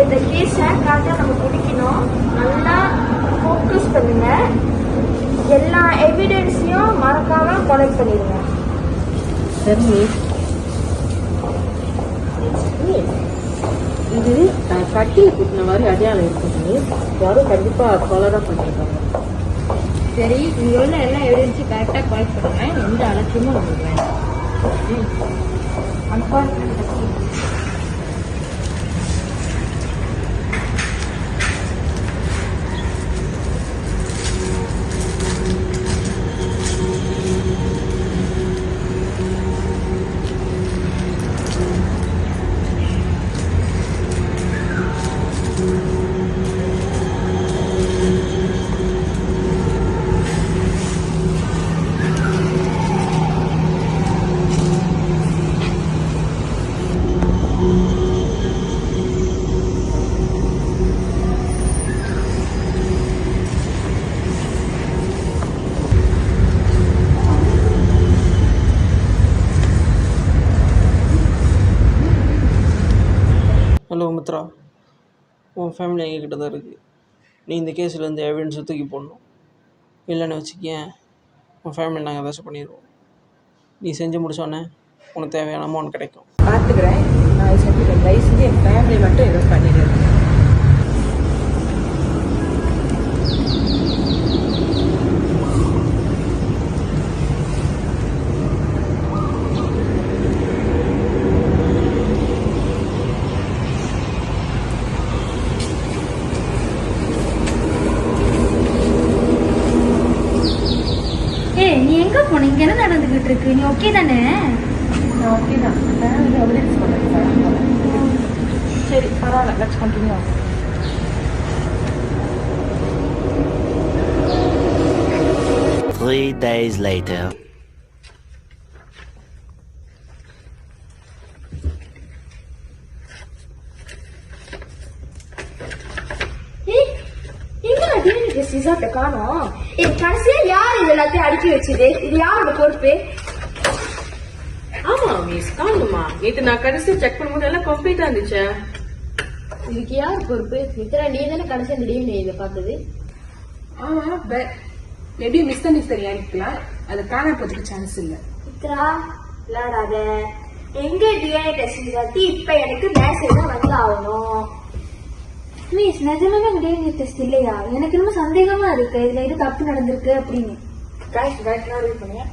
இந்த கேஸை கரெக்டாக நம்ம பிடிக்கணும். நல்லா ஃபோக்கஸ் பண்ணுங்க. எல்லா எவிடன்ஸையும் மறக்காம கலெக்ட் பண்ணிடுங்க. சரி, இது கட்டியை குட்டின மாதிரி அடையாளம் இருக்குது. யாரும் கண்டிப்பாக ஃபாலோ தான் பண்ணியிருக்காங்க. சரி, இங்கே உள்ள எல்லா எவிடன்ஸையும் கரெக்டாக கலெக்ட் பண்ணுங்க. எந்த அலட்சியமும் உங்களுக்கு வேண்டாம். ஹலோ மித்ரா, உன் ஃபேமிலி எங்ககிட்ட தான் இருக்குது. நீ இந்த கேஸ்லேருந்து எவிடன்ஸை தூக்கி போடணும். இல்லைன்னு வச்சுக்கேன், உன் ஃபேமிலி நாங்கள் ஏதாச்சும் பண்ணிடுவோம். நீ செஞ்சு முடிச்சோன்னே உனக்கு தேவையான அமௌண்ட் கிடைக்கும். பார்த்துக்கிறேன், நான் செஞ்சுக்கிறேன். தயவு செஞ்சு என் ஃபேமிலி மட்டும் எதுவும் பண்ணிடுறேன். நீ எங்க போன? இங்க என்ன நடந்துகிட்டு இருக்கு? நீ ஓகே தானே? ஓகே தான், எவிடன்ஸ் பண்ணுறேன். சரி, பரவாயில்ல, லெட்ஸ் கண்டினியூ. 3 days later. காணோம். கடைசியா யார் இது எல்லாத்தையும் அடுக்கி வச்சது? இது யாரோட பொறுப்பு? ஆமா மிஸ், காணுமா? நேற்று நான் கடைசியா செக் பண்ணும்போது எல்லாம் கம்ப்ளீட்டா இருந்துச்சு. இதுக்கு யார் பொறுப்பு? மித்ரா, நீ தானே கடைசியாக திடீர்னு இதை பார்த்தது? ஆமா, மேபி மிஸ் தெரியா இருக்கலாம். அது காண போறதுக்கு சான்ஸ் இல்ல. மித்ரா, விளையாடாத. எங்க டிஎன்ஏ டெஸ்ட் ரிசல்ட் இப்ப எனக்கு மெசேஜ் வந்து ஆகணும். மிஸ், நிஜமாவே டிஎன்ஏ டெஸ்ட் இல்லையா? எனக்கு ரொம்ப சந்தேகமா இருக்கு. இதுல எது தப்பு நடந்திருக்கு அப்படின்னு. கைஸ், ரைட்னா ரீட் பண்ணுங்க.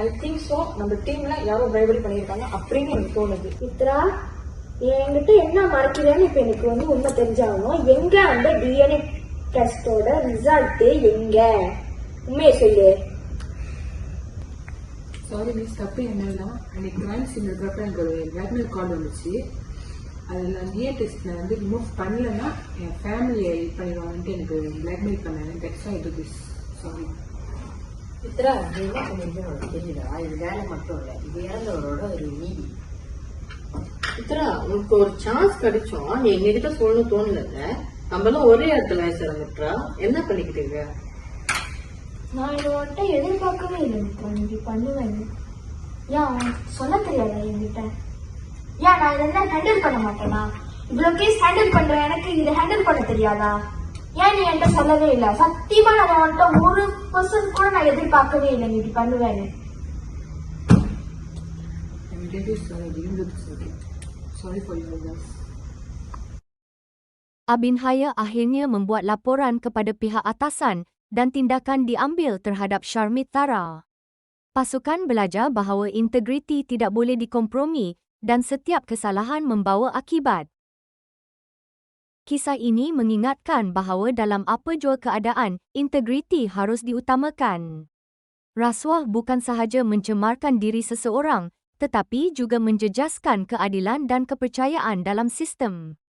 ஐ திங்க் சோ நம்ம டீம்ல யாரோ பிரைவரி பண்ணிருக்காங்க அப்படின்னு எனக்கு தோணுது. மித்ரா, என்கிட்ட என்ன மறைக்கிறேன்னு இப்ப எனக்கு வந்து உண்மை தெரிஞ்சாகணும். எங்க அந்த டிஎன்ஏ டெஸ்டோட ரிசல்ட் எங்க? உண்மையை சொல்லு. சாரி மிஸ், தப்பு என்னன்னா அன்னைக்கு கிரைம் சீன் இருக்கிறப்ப எனக்கு ஒரு பிளாக்மெயில் கால் வந்துச்சு. அதில் நான் டிஎன்ஏ டெஸ்ட்ல வந்து ரிமூவ் பண்ணலன்னா என் ஃபேமிலியை ஹெல்ப் பண்ணிடுவாங்கன்ட்டு எனக்கு பிளாக்மெயில் பண்ணாங்க. That's why I do this. Sorry Mitra, இது என்ன பண்ணிருக்கேன்னு உனக்கு தெரியுதா? இது வேலை மட்டும் இல்லை, இது இறந்தவரோட ஒரு நீதி. மித்ரா, உனக்கு ஒரு சான்ஸ் கிடைச்சோம், நீ எங்ககிட்ட சொல்லணும் தோணல. நம்மளும் ஒரே இடத்துல வயசுல மித்ரா, என்ன பண்ணிக்கிட்டீங்க? நான் இதை வந்துட்டு எதிர்பார்க்கவே இல்லை மித்ரா. நீ இப்படி பண்ணுவேன். ஏன் சொல்ல தெரியாதா என்கிட்ட? ஏன் நான் இதெல்லாம் ஹேண்டில் பண்ண மாட்டேனா? இவ்வளவு கேஸ் ஹேண்டில் பண்றேன், எனக்கு இதை ஹேண்டில் பண்ண தெரியாதா? ஏன் நீ என்கிட்ட சொல்லவே இல்லை? சத்தியமா நான் வந்துட்டு 1% கூட நான் எதிர்பார்க்கவே இல்லை நீ இப்படி பண்ணுவேன்னு. Sorry for your loss. Abinhaya akhirnya membuat laporan kepada pihak atasan dan tindakan diambil terhadap Sharmit Tara. Pasukan belajar bahawa integriti tidak boleh dikompromi dan setiap kesalahan membawa akibat. Kisah ini mengingatkan bahawa dalam apa jua keadaan, integriti harus diutamakan. Rasuah bukan sahaja mencemarkan diri seseorang, tetapi juga menjejaskan keadilan dan kepercayaan dalam sistem.